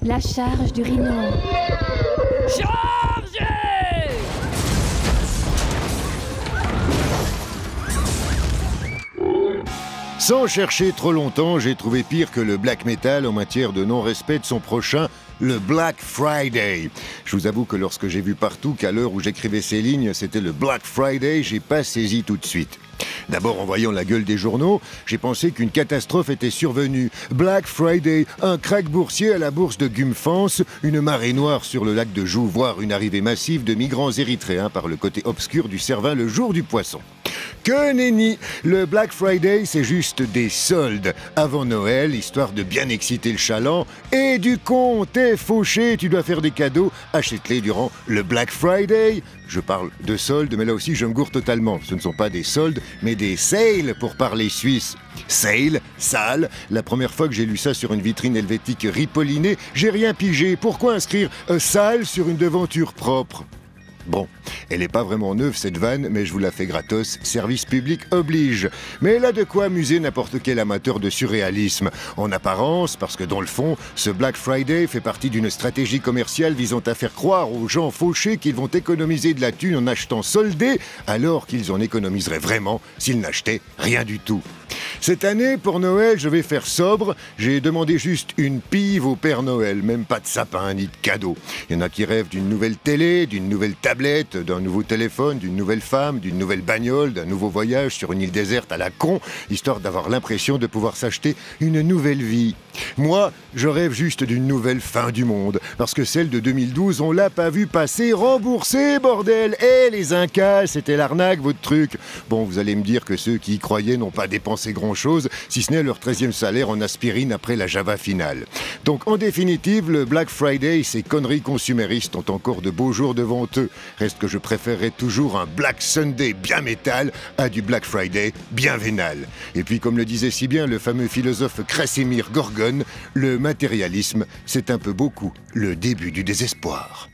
La charge du rhino. Chargez! Sans chercher trop longtemps, j'ai trouvé pire que le black metal en matière de non-respect de son prochain, le Black Friday. Je vous avoue que lorsque j'ai vu partout qu'à l'heure où j'écrivais ces lignes, c'était le Black Friday, j'ai pas saisi tout de suite. D'abord, en voyant la gueule des journaux, j'ai pensé qu'une catastrophe était survenue. Black Friday, un krach boursier à la bourse de Gumfans, une marée noire sur le lac de Joux, voire une arrivée massive de migrants érythréens par le côté obscur du Cervin le jour du poisson. Que nenni! Le Black Friday, c'est juste des soldes avant Noël, histoire de bien exciter le chaland. Et du con, t'es fauché, tu dois faire des cadeaux, achète-les durant le Black Friday. Je parle de soldes, mais là aussi je me gourre totalement. Ce ne sont pas des soldes, mais des sales pour parler suisse. Sale, sale, la première fois que j'ai lu ça sur une vitrine helvétique ripollinée, j'ai rien pigé. Pourquoi inscrire sale sur une devanture propre ? Bon, elle n'est pas vraiment neuve cette vanne, mais je vous la fais gratos, service public oblige. Mais elle a de quoi amuser n'importe quel amateur de surréalisme. En apparence, parce que dans le fond, ce Black Friday fait partie d'une stratégie commerciale visant à faire croire aux gens fauchés qu'ils vont économiser de la thune en achetant soldé, alors qu'ils en économiseraient vraiment s'ils n'achetaient rien du tout. Cette année, pour Noël, je vais faire sobre. J'ai demandé juste une pive au Père Noël, même pas de sapin ni de cadeau. Il y en a qui rêvent d'une nouvelle télé, d'une nouvelle tablette, d'un nouveau téléphone, d'une nouvelle femme, d'une nouvelle bagnole, d'un nouveau voyage sur une île déserte à la con, histoire d'avoir l'impression de pouvoir s'acheter une nouvelle vie. Moi, je rêve juste d'une nouvelle fin du monde, parce que celle de 2012, on l'a pas vue passer, remboursée, bordel. Les Incas, c'était l'arnaque, votre truc. Bon, vous allez me dire que ceux qui y croyaient n'ont pas dépensé grand-chose, si ce n'est leur 13e salaire en aspirine après la Java finale. Donc, en définitive, le Black Friday, ces conneries consuméristes ont encore de beaux jours devant eux. Reste que je préférerais toujours un Black Sunday bien métal à du Black Friday bien vénal. Et puis, comme le disait si bien le fameux philosophe Krasimir Gorgon, le matérialisme, c'est un peu beaucoup le début du désespoir.